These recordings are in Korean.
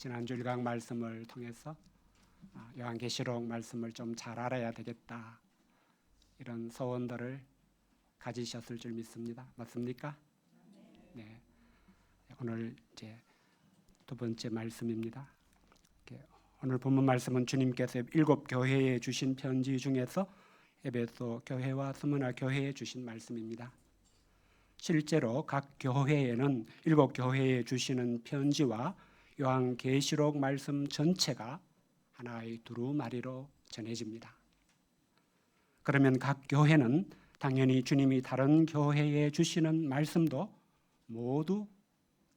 지난주 일강 말씀을 통해서 요한계시록 말씀을 좀 잘 알아야 되겠다, 이런 소원들을 가지셨을 줄 믿습니다. 맞습니까? 네. 오늘 이제 두 번째 말씀입니다. 오늘 본문 말씀은 주님께서 7 교회에 주신 편지 중에서 에베소 교회와 스무나 교회에 주신 말씀입니다. 실제로 각 교회에는 7 교회에 주시는 편지와 요한계시록 말씀 전체가 하나의 두루마리로 전해집니다. 그러면 각 교회는 당연히 주님이 다른 교회에 주시는 말씀도 모두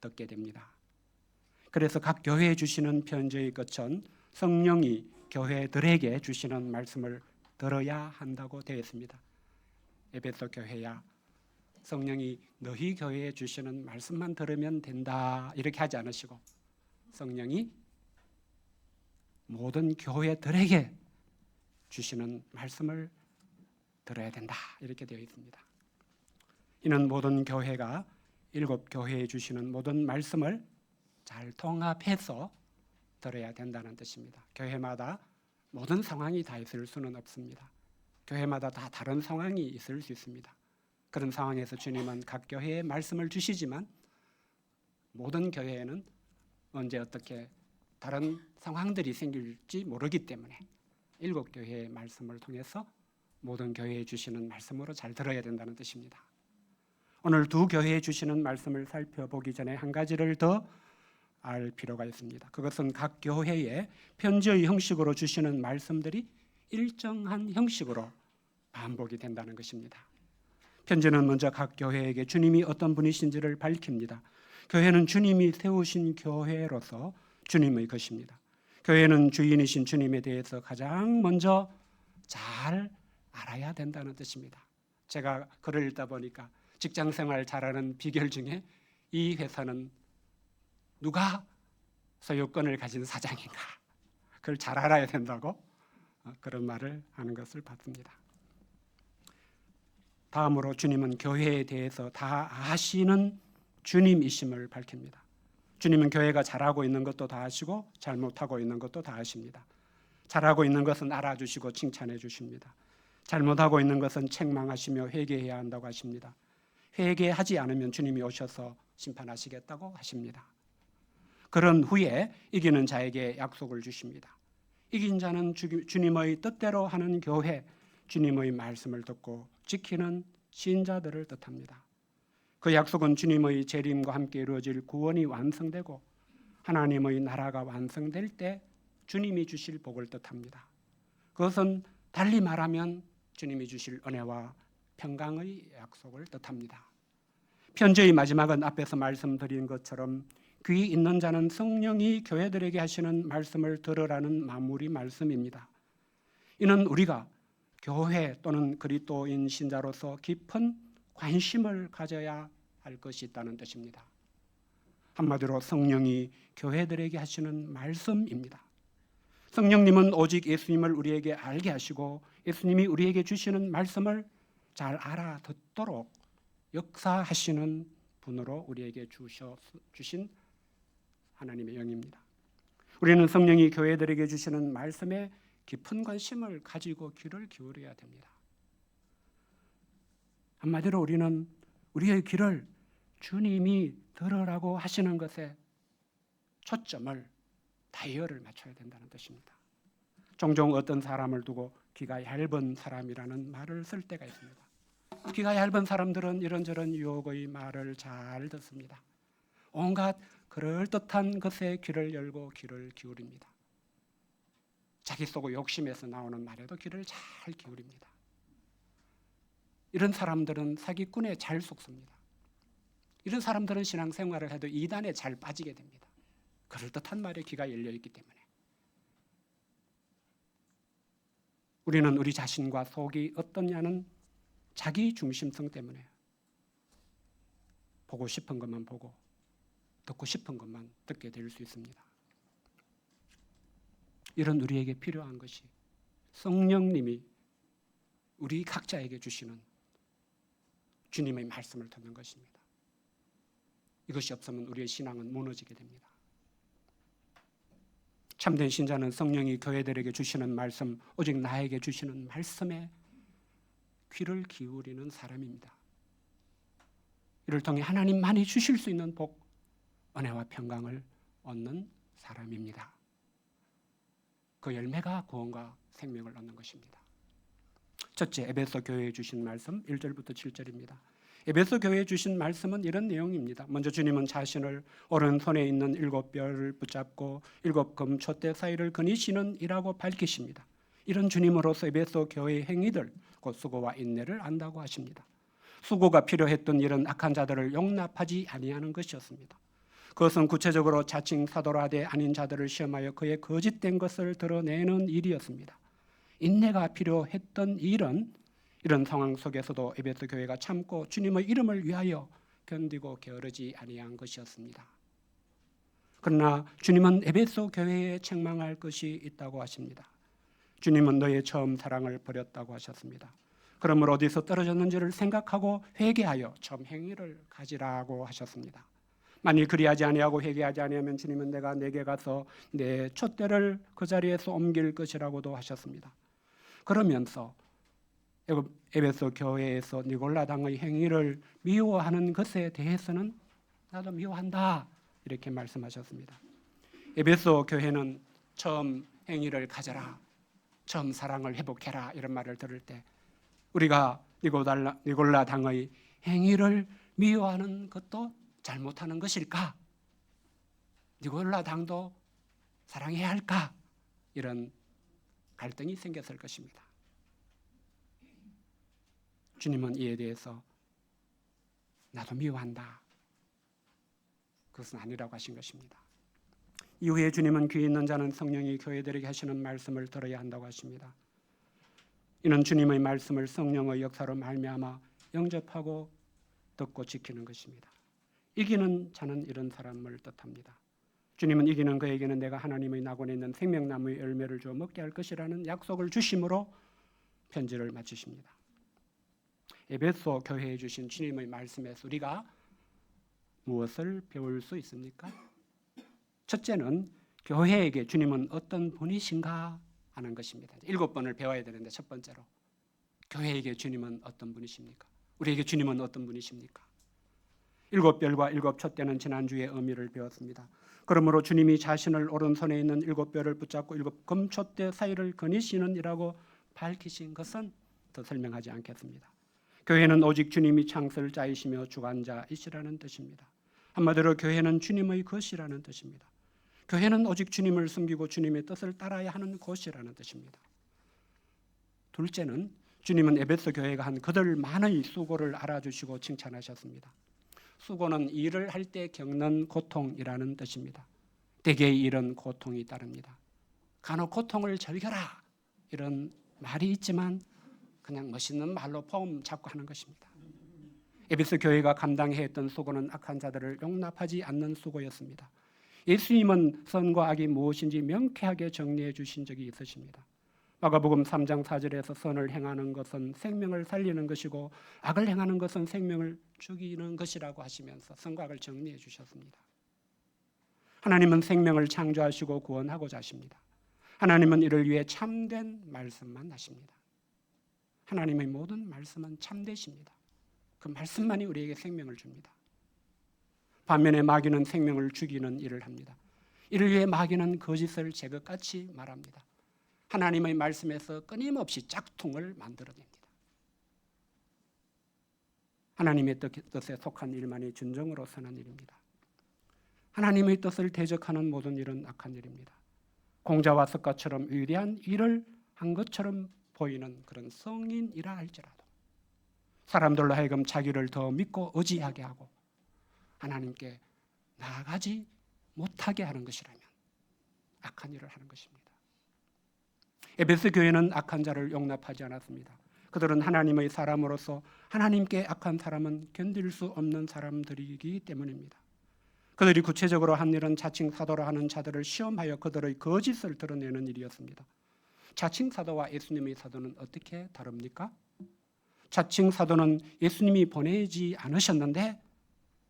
듣게 됩니다. 그래서 각 교회에 주시는 편지의 끝은 성령이 교회들에게 주시는 말씀을 들어야 한다고 되어 있습니다. 에베소 교회야, 성령이 너희 교회에 주시는 말씀만 들으면 된다, 이렇게 하지 않으시고 성령이 모든 교회들에게 주시는 말씀을 들어야 된다, 이렇게 되어 있습니다. 이는 모든 교회가 7 교회에 주시는 모든 말씀을 잘 통합해서 들어야 된다는 뜻입니다. 교회마다 모든 상황이 다 있을 수는 없습니다. 교회마다 다 다른 상황이 있을 수 있습니다. 그런 상황에서 주님은 각 교회에 말씀을 주시지만 모든 교회에는 언제 어떻게 다른 상황들이 생길지 모르기 때문에 7 교회의 말씀을 통해서 모든 교회에 주시는 말씀으로 잘 들어야 된다는 뜻입니다. 오늘 2 교회에 주시는 말씀을 살펴보기 전에 한 가지를 더 알 필요가 있습니다. 그것은 각 교회에 편지의 형식으로 주시는 말씀들이 일정한 형식으로 반복이 된다는 것입니다. 편지는 먼저 각 교회에게 주님이 어떤 분이신지를 밝힙니다. 교회는 주님이 세우신 교회로서 주님의 것입니다. 교회는 주인이신 주님에 대해서 가장 먼저 잘 알아야 된다는 뜻입니다. 제가 글을 읽다 보니까 직장생활 잘하는 비결 중에 이 회사는 누가 소유권을 가진 사장인가, 그걸 잘 알아야 된다고 그런 말을 하는 것을 봤습니다. 다음으로 주님은 교회에 대해서 다 아시는 주님이심을 밝힙니다. 주님은 교회가 잘하고 있는 것도 다 아시고 잘못하고 있는 것도 다 아십니다. 잘하고 있는 것은 알아주시고 칭찬해 주십니다. 잘못하고 있는 것은 책망하시며 회개해야 한다고 하십니다. 회개하지 않으면 주님이 오셔서 심판하시겠다고 하십니다. 그런 후에 이기는 자에게 약속을 주십니다. 이긴 자는 주님의 뜻대로 하는 교회, 주님의 말씀을 듣고 지키는 신자들을 뜻합니다. 그 약속은 주님의 재림과 함께 이루어질 구원이 완성되고 하나님의 나라가 완성될 때 주님이 주실 복을 뜻합니다. 그것은 달리 말하면 주님이 주실 은혜와 평강의 약속을 뜻합니다. 편지의 마지막은 앞에서 말씀드린 것처럼 귀 있는 자는 성령이 교회들에게 하시는 말씀을 들으라는 마무리 말씀입니다. 이는 우리가 교회 또는 그리스도인 신자로서 깊은 관심을 가져야 할 것이 있다는 뜻입니다. 한마디로 성령이 교회들에게 하시는 말씀입니다. 성령님은 오직 예수님을 우리에게 알게 하시고 예수님이 우리에게 주시는 말씀을 잘 알아듣도록 역사하시는 분으로 우리에게 주신 하나님의 영입니다. 우리는 성령이 교회들에게 주시는 말씀에 깊은 관심을 가지고 귀를 기울여야 됩니다. 한마디로 우리는 우리의 귀를 주님이 들으라고 하시는 것에 초점을, 다이얼을 맞춰야 된다는 뜻입니다. 종종 어떤 사람을 두고 귀가 얇은 사람이라는 말을 쓸 때가 있습니다. 귀가 얇은 사람들은 이런저런 유혹의 말을 잘 듣습니다. 온갖 그럴듯한 것에 귀를 열고 귀를 기울입니다. 자기 속 욕심에서 나오는 말에도 귀를 잘 기울입니다. 이런 사람들은 사기꾼에 잘 속습니다. 이런 사람들은 신앙생활을 해도 이단에 잘 빠지게 됩니다. 그럴듯한 말에 귀가 열려있기 때문에. 우리는 우리 자신과 속이 어떠냐는 자기 중심성 때문에 보고 싶은 것만 보고 듣고 싶은 것만 듣게 될 수 있습니다. 이런 우리에게 필요한 것이 성령님이 우리 각자에게 주시는 주님의 말씀을 듣는 것입니다. 이것이 없으면 우리의 신앙은 무너지게 됩니다. 참된 신자는 성령이 교회들에게 주시는 말씀, 오직 나에게 주시는 말씀에 귀를 기울이는 사람입니다. 이를 통해 하나님만이 주실 수 있는 복, 은혜와 평강을 얻는 사람입니다. 그 열매가 구원과 생명을 얻는 것입니다. 첫째, 에베소 교회에 주신 말씀 1절부터 7절입니다. 에베소 교회에 주신 말씀은 이런 내용입니다. 먼저 주님은 자신을 오른손에 있는 7뼈를 붙잡고 7금촛대 사이를 거니시는 이라고 밝히십니다. 이런 주님으로서 에베소 교회의 행위들, 곧 수고와 인내를 안다고 하십니다. 수고가 필요했던 이런 악한 자들을 용납하지 아니하는 것이었습니다. 그것은 구체적으로 자칭 사도라되 아닌 자들을 시험하여 그의 거짓된 것을 드러내는 일이었습니다. 인내가 필요했던 일은 이런 상황 속에서도 에베소 교회가 참고 주님의 이름을 위하여 견디고 게으르지 아니한 것이었습니다. 그러나 주님은 에베소 교회에 책망할 것이 있다고 하십니다. 주님은 너의 처음 사랑을 버렸다고 하셨습니다. 그러므로 어디서 떨어졌는지를 생각하고 회개하여 처음 행위를 가지라고 하셨습니다. 만일 그리하지 아니하고 회개하지 아니하면 주님은 내게 가서 내 촛대를 그 자리에서 옮길 것이라고도 하셨습니다. 그러면서 에베소 교회에서 니골라당의 행위를 미워하는 것에 대해서는 나도 미워한다 이렇게 말씀하셨습니다. 에베소 교회는 처음 행위를 가져라, 처음 사랑을 회복해라 이런 말을 들을 때 우리가 니골라당의 행위를 미워하는 것도 잘못하는 것일까? 니골라당도 사랑해야 할까? 이런 갈등이 생겼을 것입니다. 주님은 이에 대해서 나도 미워한다, 그것은 아니라고 하신 것입니다. 이후에 주님은 귀 있는 자는 성령이 교회들에게 하시는 말씀을 들어야 한다고 하십니다. 이는 주님의 말씀을 성령의 역사로 말미암아 영접하고 듣고 지키는 것입니다. 이기는 자는 이런 사람을 뜻합니다. 주님은 이기는 그에게는 내가 하나님의 낙원에 있는 생명나무의 열매를 주어 먹게 할 것이라는 약속을 주심으로 편지를 마치십니다. 에베소 교회에 주신 주님의 말씀에서 우리가 무엇을 배울 수 있습니까? 첫째는 교회에게 주님은 어떤 분이신가 하는 것입니다. 7번을 배워야 되는데 첫 번째로 교회에게 주님은 어떤 분이십니까? 우리에게 주님은 어떤 분이십니까? 7별과 7촛대는 지난주에 의미를 배웠습니다. 그러므로 주님이 자신을 오른손에 있는 7뼈를 붙잡고 7금촛대 사이를 거니시는 이라고 밝히신 것은 더 설명하지 않겠습니다. 교회는 오직 주님이 창설자이시며 주관자이시라는 뜻입니다. 한마디로 교회는 주님의 것이라는 뜻입니다. 교회는 오직 주님을 섬기고 주님의 뜻을 따라야 하는 곳이라는 뜻입니다. 둘째는 주님은 에베소 교회가 한 그들 많은 수고를 알아주시고 칭찬하셨습니다. 수고는 일을 할 때 겪는 고통이라는 뜻입니다. 대개의 일은 고통이 따릅니다. 간혹 고통을 즐겨라 이런 말이 있지만 그냥 멋있는 말로 폼 잡고 하는 것입니다. 에베소 교회가 감당해야 했던 수고는 악한 자들을 용납하지 않는 수고였습니다. 예수님은 선과 악이 무엇인지 명쾌하게 정리해 주신 적이 있으십니다. 마가복음 3장 4절에서 선을 행하는 것은 생명을 살리는 것이고 악을 행하는 것은 생명을 죽이는 것이라고 하시면서 선과 악을 정리해 주셨습니다. 하나님은 생명을 창조하시고 구원하고자 하십니다. 하나님은 이를 위해 참된 말씀만 하십니다. 하나님의 모든 말씀은 참되십니다. 그 말씀만이 우리에게 생명을 줍니다. 반면에 마귀는 생명을 죽이는 일을 합니다. 이를 위해 마귀는 거짓을 제것같이 말합니다. 하나님의 말씀에서 끊임없이 짝퉁을 만들어냅니다. 하나님의 뜻에 속한 일만이 진정으로 선한 일입니다. 하나님의 뜻을 대적하는 모든 일은 악한 일입니다. 공자와 석가처럼 위대한 일을 한 것처럼 보이는 그런 성인이라 할지라도 사람들로 하여금 자기를 더 믿고 의지하게 하고 하나님께 나아가지 못하게 하는 것이라면 악한 일을 하는 것입니다. 에베소 교회는 악한 자를 용납하지 않았습니다. 그들은 하나님의 사람으로서 하나님께 악한 사람은 견딜 수 없는 사람들이기 때문입니다. 그들이 구체적으로 한 일은 자칭 사도라 하는 자들을 시험하여 그들의 거짓을 드러내는 일이었습니다. 자칭 사도와 예수님의 사도는 어떻게 다릅니까? 자칭 사도는 예수님이 보내지 않으셨는데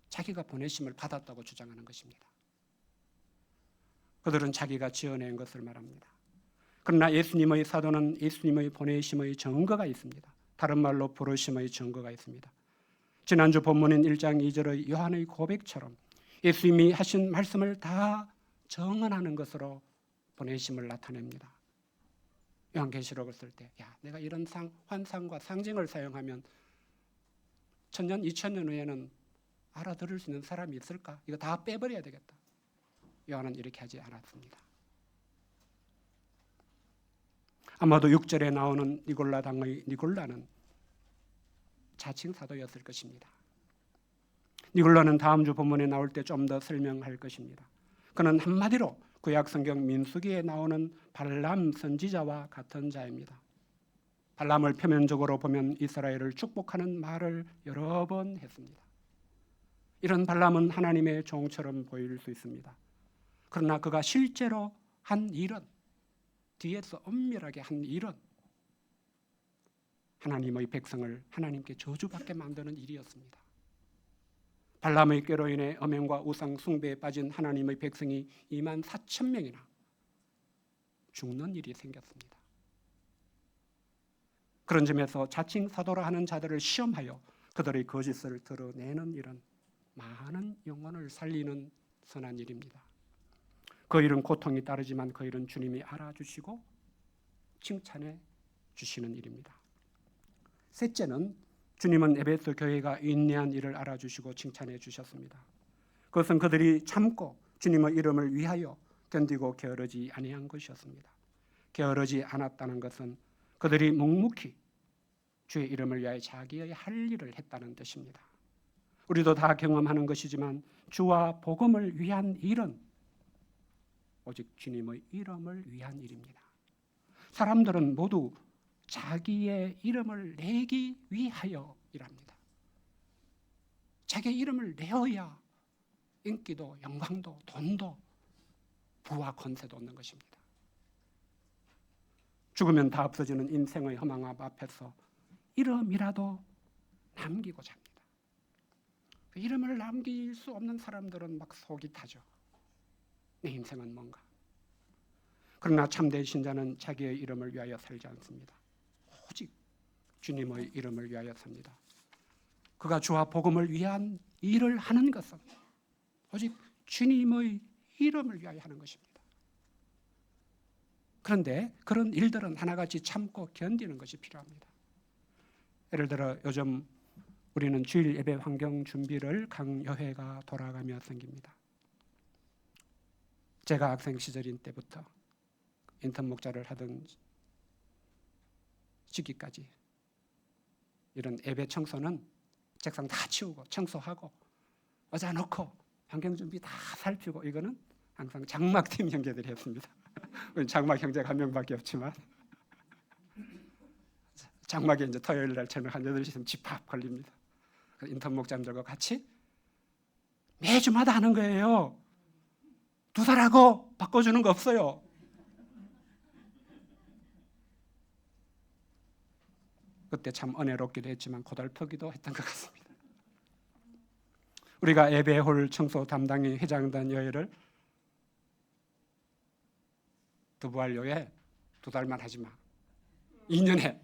자기가 보내심을 받았다고 주장하는 것입니다. 그들은 자기가 지어낸 것을 말합니다. 그러나 예수님의 사도는 예수님의 보내심의 증거가 있습니다. 다른 말로 부르심의 증거가 있습니다. 지난주 본문인 1장 2절의 요한의 고백처럼 예수님이 하신 말씀을 다 정언하는 것으로 보내심을 나타냅니다. 요한계시록을 쓸 때 내가 이런 환상과 상징을 사용하면 1000년, 2000년 후에는 알아들을 수 있는 사람이 있을까? 이거 다 빼버려야 되겠다. 요한은 이렇게 하지 않았습니다. 아마도 6절에 나오는 니골라 당의 니골라는 자칭 사도였을 것입니다. 니골라는 다음 주 본문에 나올 때 좀 더 설명할 것입니다. 그는 한마디로 구약 성경 민수기에 나오는 발람 선지자와 같은 자입니다. 발람을 표면적으로 보면 이스라엘을 축복하는 말을 여러 번 했습니다. 이런 발람은 하나님의 종처럼 보일 수 있습니다. 그러나 그가 실제로 한 일은, 뒤에서 엄밀하게 한 일은 하나님의 백성을 하나님께 저주받게 만드는 일이었습니다. 발람의 꾀로 인해 엄행과 우상 숭배에 빠진 하나님의 백성이 24,000명이나 죽는 일이 생겼습니다. 그런 점에서 자칭 사도라 하는 자들을 시험하여 그들의 거짓을 드러내는 일은 많은 영혼을 살리는 선한 일입니다. 그 일은 고통이 따르지만 그 일은 주님이 알아주시고 칭찬해 주시는 일입니다. 셋째는 주님은 에베소 교회가 인내한 일을 알아주시고 칭찬해 주셨습니다. 그것은 그들이 참고 주님의 이름을 위하여 견디고 게으르지 아니한 것이었습니다. 게으르지 않았다는 것은 그들이 묵묵히 주의 이름을 위하여 자기의 할 일을 했다는 뜻입니다. 우리도 다 경험하는 것이지만 주와 복음을 위한 일은 오직 주님의 이름을 위한 일입니다. 사람들은 모두 자기의 이름을 내기 위하여 일합니다. 자기의 이름을 내어야 인기도 영광도 돈도 부와 권세도 얻는 것입니다. 죽으면 다 없어지는 인생의 허망 앞에서 이름이라도 남기고자 합니다. 그 이름을 남길 수 없는 사람들은 막 속이 타죠. 내 인생은 뭔가. 그러나 참된 신자는 자기의 이름을 위하여 살지 않습니다. 오직 주님의 이름을 위하여 삽니다. 그가 주와 복음을 위한 일을 하는 것은 오직 주님의 이름을 위하여 하는 것입니다. 그런데 그런 일들은 하나같이 참고 견디는 것이 필요합니다. 예를 들어 요즘 우리는 주일 예배 환경 준비를 강여회가 돌아가며 생깁니다. 제가 학생 시절인 때부터 인턴 목자를 하던 시기까지 이런 예배 청소는 책상 다 치우고 청소하고 의자 놓고 환경 준비 다 살피고 이거는 항상 장막팀 형제들이 했습니다. 장막 형제가 한 명밖에 없지만 장막에 이제 토요일 날 저녁 한 8시쯤 집합 걸립니다. 인턴 목자님들과 같이 매주마다 하는 거예요. 두 달하고 바꿔주는 거 없어요. 그때 참 은혜롭기도 했지만 고달프기도 했던 것 같습니다. 우리가 예배홀 청소 담당이 회장단 여회를 두부할요에 2달만 하지 마. 2년에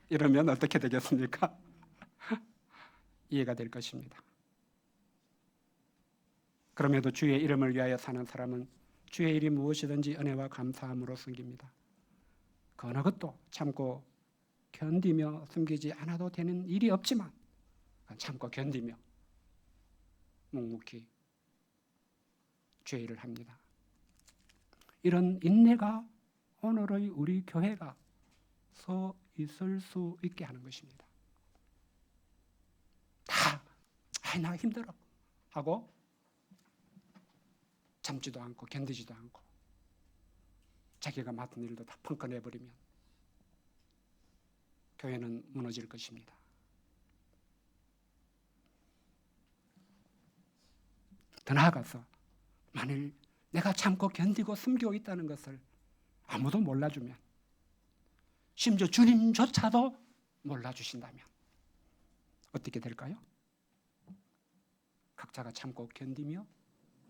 이러면 어떻게 되겠습니까? 이해가 될 것입니다. 그럼에도 주의 이름을 위하여 사는 사람은 주의 일이 무엇이든지 은혜와 감사함으로 섬깁니다. 그 어느 것도 참고 견디며 숨기지 않아도 되는 일이 없지만 참고 견디며 묵묵히 주의 일을 합니다. 이런 인내가 오늘의 우리 교회가 서 있을 수 있게 하는 것입니다. 다 나 힘들어 하고 참지도 않고 견디지도 않고 자기가 맡은 일도 다 펑크내버리면 교회는 무너질 것입니다. 더 나아가서 만일 내가 참고 견디고 숨기고 있다는 것을 아무도 몰라주면 심지어 주님조차도 몰라주신다면 어떻게 될까요? 각자가 참고 견디며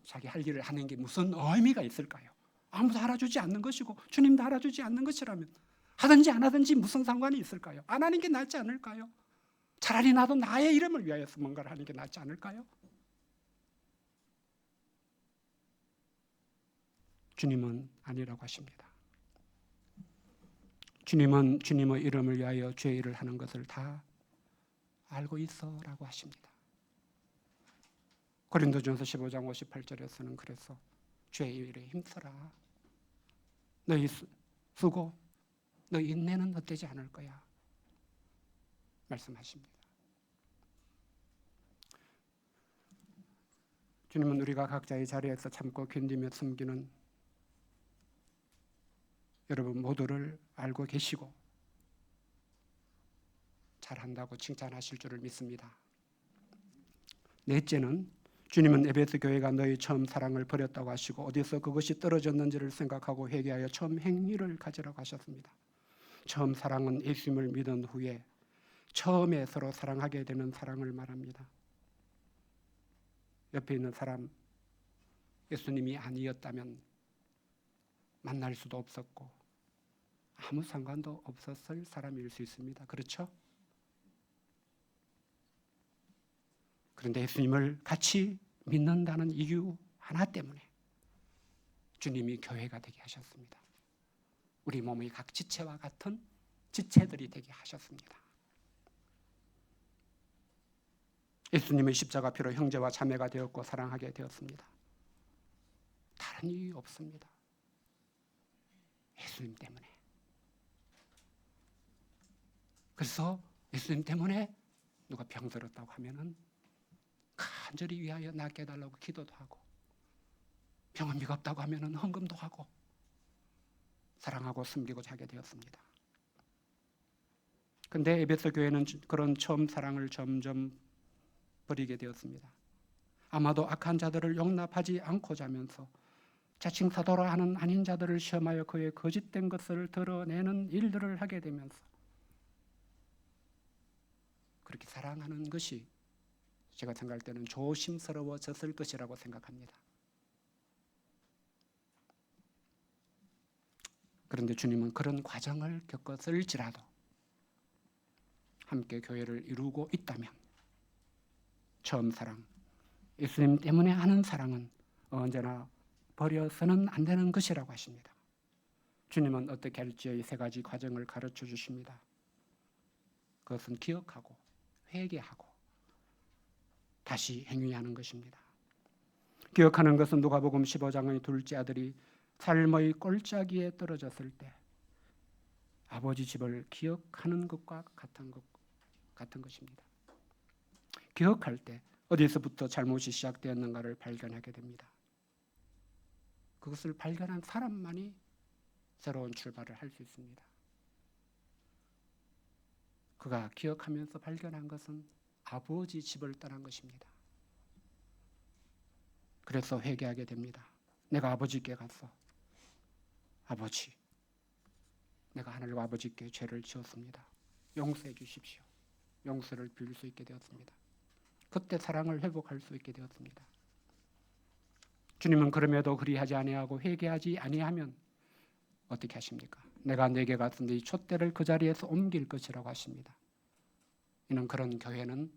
자기 할 일을 하는 게 무슨 의미가 있을까요? 아무도 알아주지 않는 것이고 주님도 알아주지 않는 것이라면 하든지 안 하든지 무슨 상관이 있을까요? 안 하는 게 낫지 않을까요? 차라리 나도 나의 이름을 위하여서 뭔가를 하는 게 낫지 않을까요? 주님은 아니라고 하십니다. 주님은 주님의 이름을 위하여 죄의 일을 하는 것을 다 알고 있어라고 하십니다. 고린도전서 15장 58절에서는 그래서 죄의 일에 힘써라. 너희 수고, 너희 인내는 헛되지 않을 거야. 말씀하십니다. 주님은 우리가 각자의 자리에서 참고 견디며 숨기는 여러분 모두를 알고 계시고 잘한다고 칭찬하실 줄을 믿습니다. 넷째는 주님은 에베소 교회가 너희 처음 사랑을 버렸다고 하시고 어디서 그것이 떨어졌는지를 생각하고 회개하여 처음 행위를 가지라고 하셨습니다. 처음 사랑은 예수님을 믿은 후에 처음에 서로 사랑하게 되는 사랑을 말합니다. 옆에 있는 사람 예수님이 아니었다면 만날 수도 없었고 아무 상관도 없었을 사람일 수 있습니다. 그렇죠? 그런데 예수님을 같이 믿는다는 이유 하나 때문에 주님이 교회가 되게 하셨습니다. 우리 몸의 각 지체와 같은 지체들이 되게 하셨습니다. 예수님의 십자가 피로 형제와 자매가 되었고 사랑하게 되었습니다. 다른 이유 없습니다. 예수님 때문에. 그래서 예수님 때문에 누가 병들었다고 하면은 간절히 위하여 낫게 해달라고 기도도 하고 병원비가 없다고 하면은 헌금도 하고 사랑하고 숨기고자 하게 되었습니다. 그런데 에베소 교회는 그런 처음 사랑을 점점 버리게 되었습니다. 아마도 악한 자들을 용납하지 않고자 하면서 자칭 사도라 하는 아닌 자들을 시험하여 그의 거짓된 것을 드러내는 일들을 하게 되면서 그렇게 사랑하는 것이 제가 생각할 때는 조심스러워졌을 것이라고 생각합니다. 그런데 주님은 그런 과정을 겪었을지라도 함께 교회를 이루고 있다면 처음 사랑, 예수님 때문에 하는 사랑은 언제나 버려서는 안 되는 것이라고 하십니다. 주님은 어떻게 할지의 세 가지 과정을 가르쳐 주십니다. 그것은 기억하고 회개하고 다시 행위하는 것입니다. 기억하는 것은 누가복음 15장의 둘째 아들이 삶의 꼴짜기에 떨어졌을 때 아버지 집을 기억하는 것과 같은 것입니다. 기억할 때 어디서부터 잘못이 시작되었는가를 발견하게 됩니다. 그것을 발견한 사람만이 새로운 출발을 할 수 있습니다. 그가 기억하면서 발견한 것은 아버지 집을 떠난 것입니다. 그래서 회개하게 됩니다. 내가 아버지께 가서 아버지, 내가 하늘과 아버지께 죄를 지었습니다. 용서해 주십시오. 용서를 빌 수 있게 되었습니다. 그때 사랑을 회복할 수 있게 되었습니다. 주님은 그럼에도 그리하지 아니하고 회개하지 아니하면 어떻게 하십니까? 내가 내게 갔을 때 이 촛대를 그 자리에서 옮길 것이라고 하십니다. 이는 그런 교회는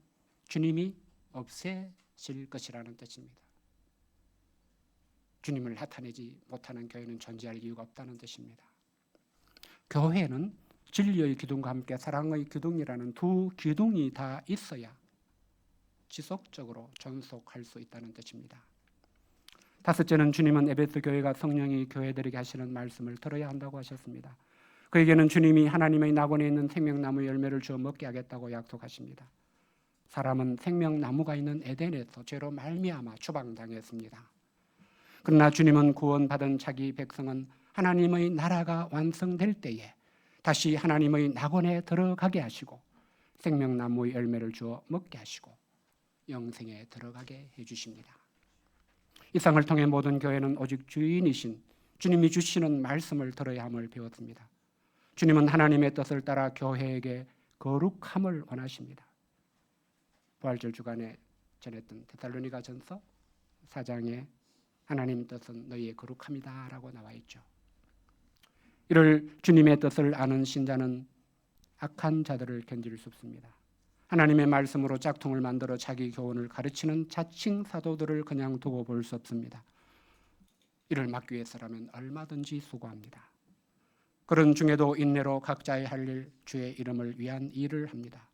주님이 없애실 것이라는 뜻입니다. 주님을 나타내지 못하는 교회는 존재할 이유가 없다는 뜻입니다. 교회는 진리의 기둥과 함께 사랑의 기둥이라는 두 기둥이 다 있어야 지속적으로 존속할 수 있다는 뜻입니다. 다섯째는 주님은 에베소 교회가 성령이 교회들에게 하시는 말씀을 들어야 한다고 하셨습니다. 그에게는 주님이 하나님의 낙원에 있는 생명나무 열매를 주어 먹게 하겠다고 약속하십니다. 사람은 생명나무가 있는 에덴에서 죄로 말미암아 추방당했습니다. 그러나 주님은 구원받은 자기 백성은 하나님의 나라가 완성될 때에 다시 하나님의 낙원에 들어가게 하시고 생명나무의 열매를 주어 먹게 하시고 영생에 들어가게 해주십니다. 이 상을 통해 모든 교회는 오직 주인이신 주님이 주시는 말씀을 들어야 함을 배웠습니다. 주님은 하나님의 뜻을 따라 교회에게 거룩함을 원하십니다. 부활절 주간에 전했던 데살로니가전서 4장의 하나님 뜻은 너희의 거룩함이다 라고 나와 있죠. 이를 주님의 뜻을 아는 신자는 악한 자들을 견딜 수 없습니다. 하나님의 말씀으로 짝퉁을 만들어 자기 교훈을 가르치는 자칭 사도들을 그냥 두고 볼 수 없습니다. 이를 막기 위해서라면 얼마든지 수고합니다. 그런 중에도 인내로 각자의 할 일, 주의 이름을 위한 일을 합니다.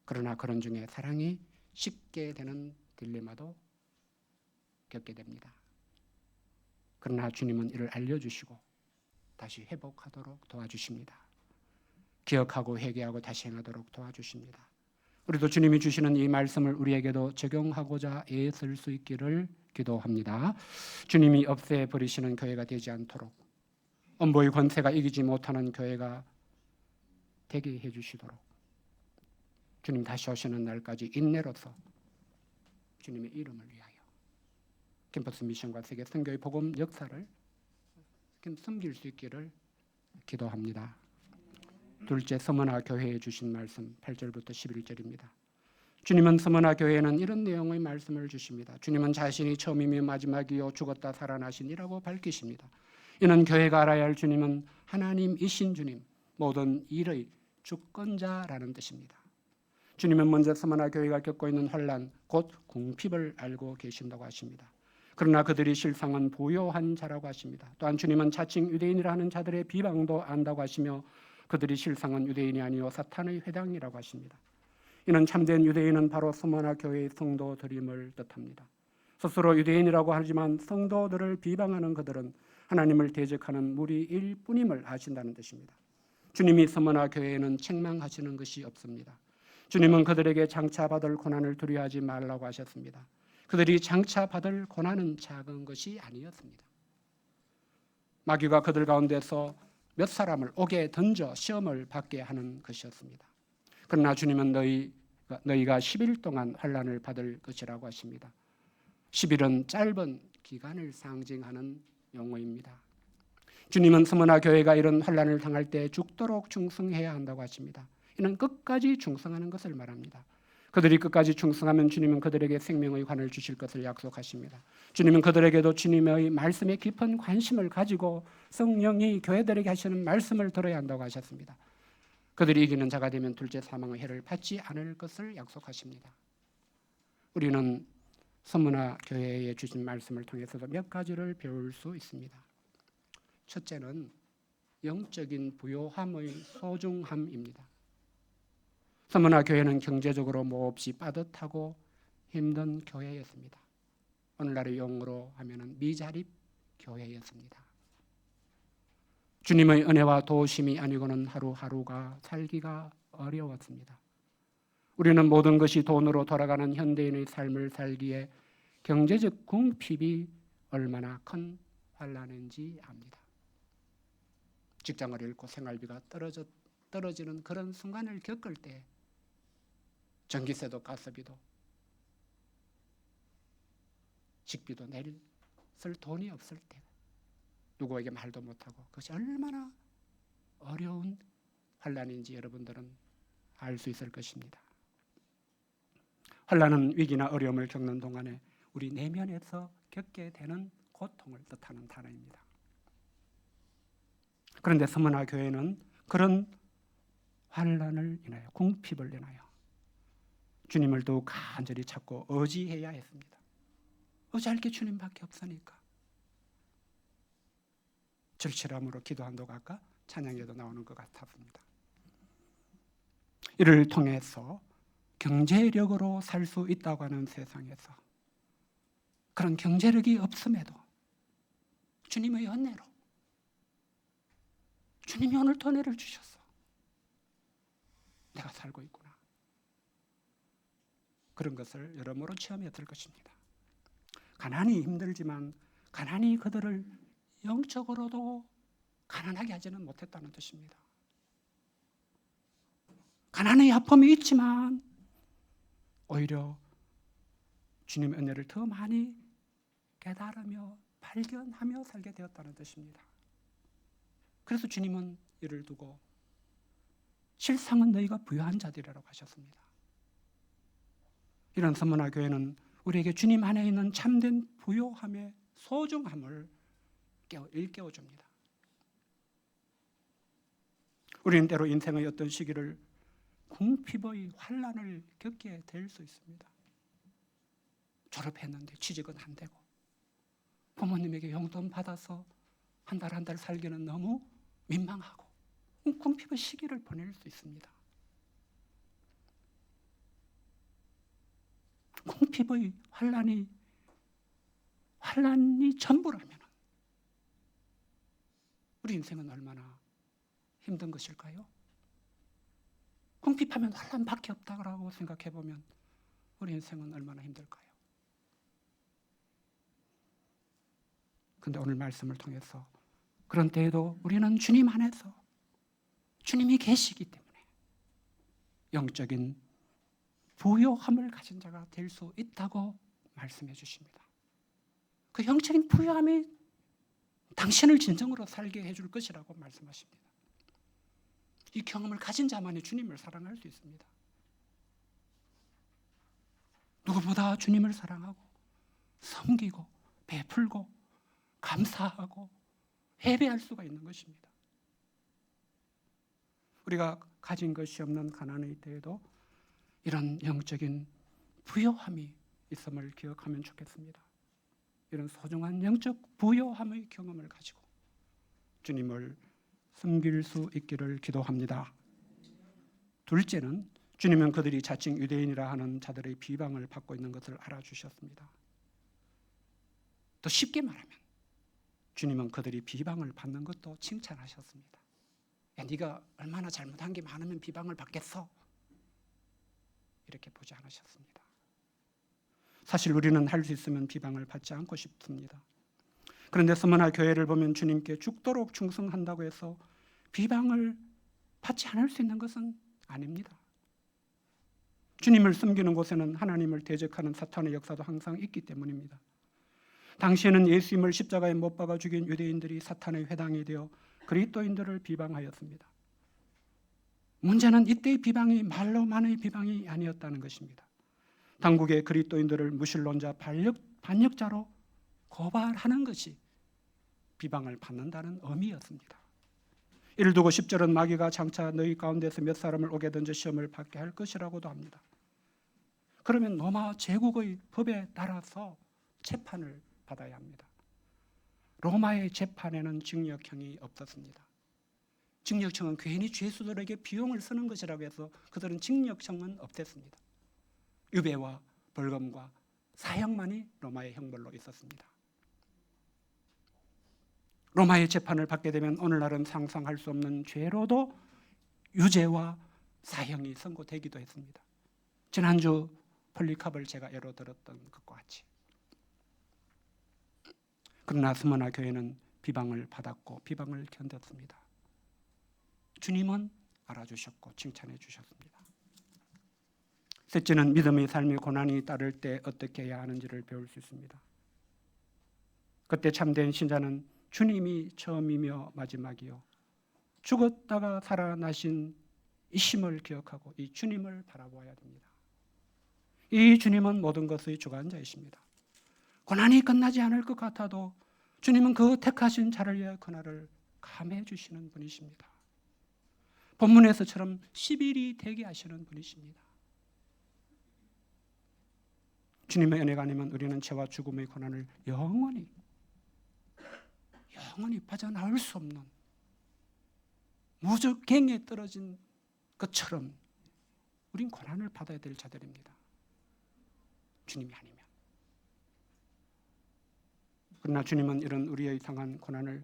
그러나 그런 중에 사랑이 식게 되는 딜레마도 겪게 됩니다. 그러나 주님은 이를 알려주시고 다시 회복하도록 도와주십니다. 기억하고 회개하고 다시 행하도록 도와주십니다. 우리도 주님이 주시는 이 말씀을 우리에게도 적용하고자 애쓸 수 있기를 기도합니다. 주님이 없애버리시는 교회가 되지 않도록, 엄보의 권세가 이기지 못하는 교회가 되게 해주시도록, 주님 다시 오시는 날까지 인내로서 주님의 이름을 위하여 캠퍼스 미션과 세계 선교의 복음 역사를 섬길 수 있기를 기도합니다. 둘째, 서머나 교회에 주신 말씀 8절부터 11절입니다. 주님은 서머나 교회에는 이런 내용의 말씀을 주십니다. 주님은 자신이 처음이며 마지막이요 죽었다 살아나시니라고 밝히십니다. 이는 교회가 알아야 할 주님은 하나님이신 주님, 모든 일의 주권자라는 뜻입니다. 주님은 먼저 서머나 교회가 겪고 있는 환난, 곧 궁핍을 알고 계신다고 하십니다. 그러나 그들이 실상은 부요한 자라고 하십니다. 또한 주님은 자칭 유대인이라 하는 자들의 비방도 안다고 하시며 그들이 실상은 유대인이 아니요 사탄의 회당이라고 하십니다. 이는 참된 유대인은 바로 서머나 교회의 성도들임을 뜻합니다. 스스로 유대인이라고 하지만 성도들을 비방하는 그들은 하나님을 대적하는 무리일 뿐임을 아신다는 뜻입니다. 주님이 서머나 교회에는 책망하시는 것이 없습니다. 주님은 그들에게 장차받을 고난을 두려워하지 말라고 하셨습니다. 그들이 장차받을 고난은 작은 것이 아니었습니다. 마귀가 그들 가운데서 몇 사람을 옥에 던져 시험을 받게 하는 것이었습니다. 그러나 주님은 너희가 10일 동안 환난을 받을 것이라고 하십니다. 10일은 짧은 기간을 상징하는 용어입니다. 주님은 서머나 교회가 이런 환난을 당할 때 죽도록 충성해야 한다고 하십니다. 이는 끝까지 충성하는 것을 말합니다. 그들이 끝까지 충성하면 주님은 그들에게 생명의 관을 주실 것을 약속하십니다. 주님은 그들에게도 주님의 말씀에 깊은 관심을 가지고 성령이 교회들에게 하시는 말씀을 들어야 한다고 하셨습니다. 그들이 이기는 자가 되면 둘째 사망의 해를 받지 않을 것을 약속하십니다. 우리는 서머나 교회에 주신 말씀을 통해서도 몇 가지를 배울 수 있습니다. 첫째는 영적인 부요함의 소중함입니다. 서머나 교회는 경제적으로 몹시 빠듯하고 힘든 교회였습니다. 오늘날의 용어로 하면 미자립 교회였습니다. 주님의 은혜와 도우심이 아니고는 하루하루가 살기가 어려웠습니다. 우리는 모든 것이 돈으로 돌아가는 현대인의 삶을 살기에 경제적 궁핍이 얼마나 큰 환난인지 압니다. 직장을 잃고 생활비가 떨어지는 그런 순간을 겪을 때 전기세도 가스비도 식비도 내릴 돈이 없을 때 누구에게 말도 못하고 그것이 얼마나 어려운 환난인지 여러분들은 알 수 있을 것입니다. 환난은 위기나 어려움을 겪는 동안에 우리 내면에서 겪게 되는 고통을 뜻하는 단어입니다. 그런데 서머나 교회는 그런 환난을 인하여 궁핍을 인하여 주님을 더욱 간절히 찾고 의지해야 했습니다. 의지할 게 주님밖에 없으니까. 절실함으로 기도한다고 아까 찬양에도 나오는 것 같았습니다. 이를 통해서 경제력으로 살 수 있다고 하는 세상에서 그런 경제력이 없음에도 주님의 은혜로 주님이 오늘도 은혜를 주셨어. 내가 살고 있구나. 그런 것을 여러모로 체험했을 것입니다. 가난이 힘들지만 가난이 그들을 영적으로도 가난하게 하지는 못했다는 뜻입니다. 가난의 아픔이 있지만 오히려 주님의 은혜를 더 많이 깨달으며 발견하며 살게 되었다는 뜻입니다. 그래서 주님은 이를 두고 실상은 너희가 부유한 자들이라고 하셨습니다. 이런 서머나 교회는 우리에게 주님 안에 있는 참된 부요함의 소중함을 일깨워줍니다. 우리는 때로 인생의 어떤 시기를 궁핍의 환난을 겪게 될 수 있습니다. 졸업했는데 취직은 안 되고, 부모님에게 용돈 받아서 한 달 한 달 살기는 너무 민망하고 궁핍의 시기를 보낼 수 있습니다. 궁핍의 환난이 전부라면 우리 인생은 얼마나 힘든 것일까요? 궁핍하면 환난밖에 없다고 생각해 보면 우리 인생은 얼마나 힘들까요? 그런데 오늘 말씀을 통해서 그런 때에도 우리는 주님 안에서 주님이 계시기 때문에 영적인 부요함을 가진 자가 될 수 있다고 말씀해 주십니다. 그 영적인 부요함이 당신을 진정으로 살게 해줄 것이라고 말씀하십니다. 이 경험을 가진 자만이 주님을 사랑할 수 있습니다. 누구보다 주님을 사랑하고 섬기고 베풀고 감사하고 예배할 수가 있는 것입니다. 우리가 가진 것이 없는 가난의 때에도 이런 영적인 부요함이 있음을 기억하면 좋겠습니다. 이런 소중한 영적 부요함의 경험을 가지고 주님을 섬길 수 있기를 기도합니다. 둘째는 주님은 그들이 자칭 유대인이라 하는 자들의 비방을 받고 있는 것을 알아주셨습니다. 더 쉽게 말하면 주님은 그들이 비방을 받는 것도 칭찬하셨습니다. 야, 네가 얼마나 잘못한 게 많으면 비방을 받겠어? 이렇게 보지 않으셨습니다. 사실 우리는 할 수 있으면 비방을 받지 않고 싶습니다. 그런데 스무나 교회를 보면 주님께 죽도록 충성한다고 해서 비방을 받지 않을 수 있는 것은 아닙니다. 주님을 숨기는 곳에는 하나님을 대적하는 사탄의 역사도 항상 있기 때문입니다. 당시에는 예수님을 십자가에 못 박아 죽인 유대인들이 사탄의 회당이 되어 그리스도인들을 비방하였습니다. 문제는 이때의 비방이 말로만의 비방이 아니었다는 것입니다. 당국의 그리스도인들을 무신론자 반역자로 고발하는 것이 비방을 받는다는 의미였습니다. 이를 두고 10절은 마귀가 장차 너희 가운데서 몇 사람을 오게 던져 시험을 받게 할 것이라고도 합니다. 그러면 로마 제국의 법에 따라서 재판을 받아야 합니다. 로마의 재판에는 징역형이 없었습니다. 징역형은 괜히 죄수들에게 비용을 쓰는 것이라고 해서 그들은 징역형은 없앴습니다. 유배와 벌금과 사형만이 로마의 형벌로 있었습니다. 로마의 재판을 받게 되면 오늘날은 상상할 수 없는 죄로도 유죄와 사형이 선고되기도 했습니다. 지난주 폴리캅을 제가 예로 들었던 것과 같이. 그러나 스무나 교회는 비방을 받았고 비방을 견뎠습니다. 주님은 알아주셨고 칭찬해 주셨습니다. 셋째는 믿음의 삶의 고난이 따를 때 어떻게 해야 하는지를 배울 수 있습니다. 그때 참된 신자는 주님이 처음이며 마지막이요 죽었다가 살아나신 이심을 기억하고 이 주님을 바라보아야 됩니다. 이 주님은 모든 것의 주관자이십니다. 고난이 끝나지 않을 것 같아도 주님은 그 택하신 자를 위해 그날을 감해 주시는 분이십니다. 본문에서처럼 10일이 되게 하시는 분이십니다. 주님의 은혜가 아니면 우리는 죄와 죽음의 고난을 영원히 빠져나올 수 없는 무적갱에 떨어진 것처럼 우린 고난을 받아야 될 자들입니다. 주님이 아니면. 그러나 주님은 이런 우리의 상한 고난을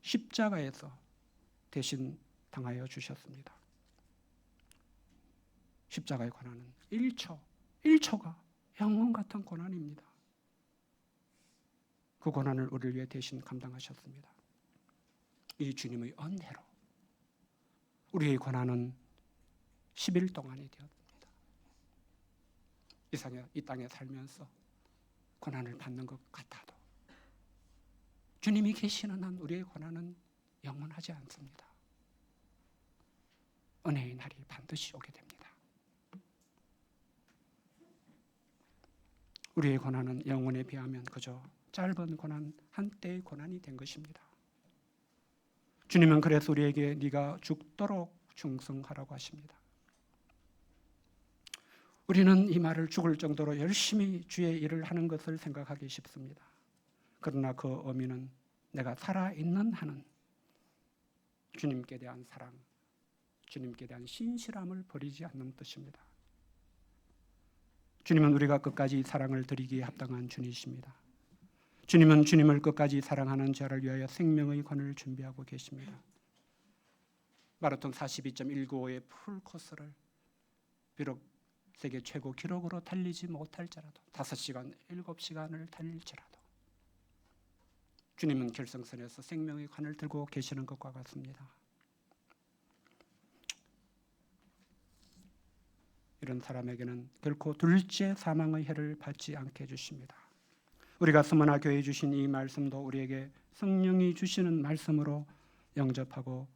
십자가에서 대신 당하여 주셨습니다. 십자가의 고난은 1초가 영원 같은 고난입니다. 그 고난을 우리를 위해 대신 감당하셨습니다. 이 주님의 은혜로 우리의 고난은 10일 동안이 되었습니다. 이 땅에 살면서 고난을 받는 것 같아도 주님이 계시는 한 우리의 고난은 영원하지 않습니다. 은혜의 날이 반드시 오게 됩니다. 우리의 고난은 영혼에 비하면 그저 짧은 고난, 한때의 고난이 된 것입니다. 주님은 그래서 우리에게 네가 죽도록 충성하라고 하십니다. 우리는 이 말을 죽을 정도로 열심히 주의 일을 하는 것을 생각하기 쉽습니다. 그러나 그 의미는 내가 살아있는 한은 주님께 대한 사랑, 주님께 대한 신실함을 버리지 않는 뜻입니다. 주님은 우리가 끝까지 사랑을 드리기에 합당한 주님이십니다. 주님은 주님을 끝까지 사랑하는 자를 위하여 생명의 관을 준비하고 계십니다. 마라톤 42.195의 풀코스를 비록 세계 최고 기록으로 달리지 못할지라도 5시간, 7시간을 달릴지라도 주님은 결승선에서 생명의 관을 들고 계시는 것과 같습니다. 이런 사람에게는 결코 둘째 사망의 해를 받지 않게 해주십니다. 우리가 스무나 교회에 주신 이 말씀도 우리에게 성령이 주시는 말씀으로 영접하고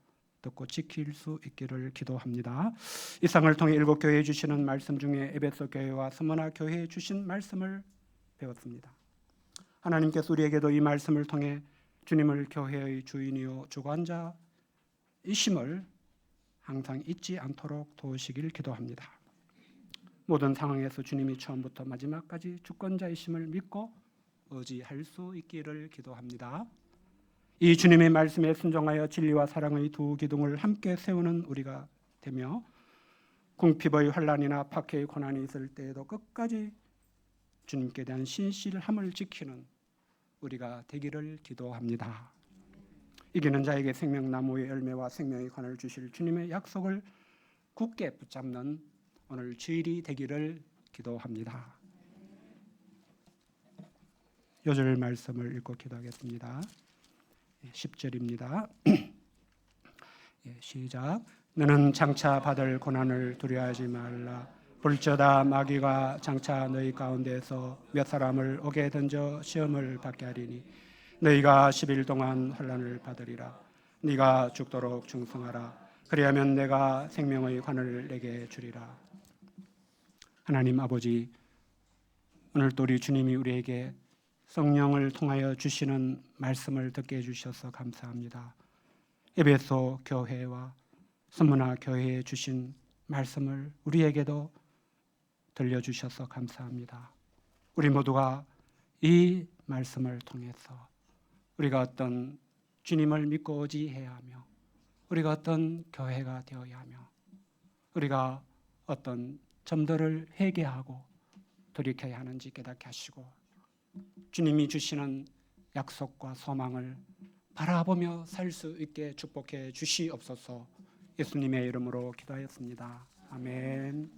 듣고 지킬 수 있기를 기도합니다. 이상을 통해 7교회에 주시는 말씀 중에 에베소 교회와 스무나 교회에 주신 말씀을 배웠습니다. 하나님께서 우리에게도 이 말씀을 통해 주님을 교회의 주인이요 주관자이심을 항상 잊지 않도록 도우시길 기도합니다. 모든 상황에서 주님이 처음부터 마지막까지 주권자이심을 믿고 의지할 수 있기를 기도합니다. 이 주님의 말씀에 순종하여 진리와 사랑의 두 기둥을 함께 세우는 우리가 되며 궁핍의 환난이나 박해의 고난이 있을 때에도 끝까지 주님께 대한 신실함을 지키는 우리가 되기를 기도합니다. 이기는 자에게 생명나무의 열매와 생명의 관을 주실 주님의 약속을 굳게 붙잡는 오늘 주일이 되기를 기도합니다. 요절 말씀을 읽고 기도하겠습니다. 10절입니다. 시작. 너는 장차 받을 고난을 두려워하지 말라. 볼지어다 마귀가 장차 너희 가운데서 몇 사람을 옥에 던져 시험을 받게 하리니 너희가 10일 동안 환난을 받으리라. 네가 죽도록 충성하라. 그리하면 내가 생명의 관을 내게 주리라. 하나님 아버지, 오늘 또 우리 주님이 우리에게 성령을 통하여 주시는 말씀을 듣게 해주셔서 감사합니다. 에베소 교회와 스무나 교회에 주신 말씀을 우리에게도 들려주셔서 감사합니다. 우리 모두가 이 말씀을 통해서 우리가 어떤 주님을 믿고 의지해야 하며 우리가 어떤 교회가 되어야 하며 우리가 어떤 점들을 회개하고 돌이켜야 하는지 깨닫게 하시고 주님이 주시는 약속과 소망을 바라보며 살 수 있게 축복해 주시옵소서. 예수님의 이름으로 기도하였습니다. 아멘.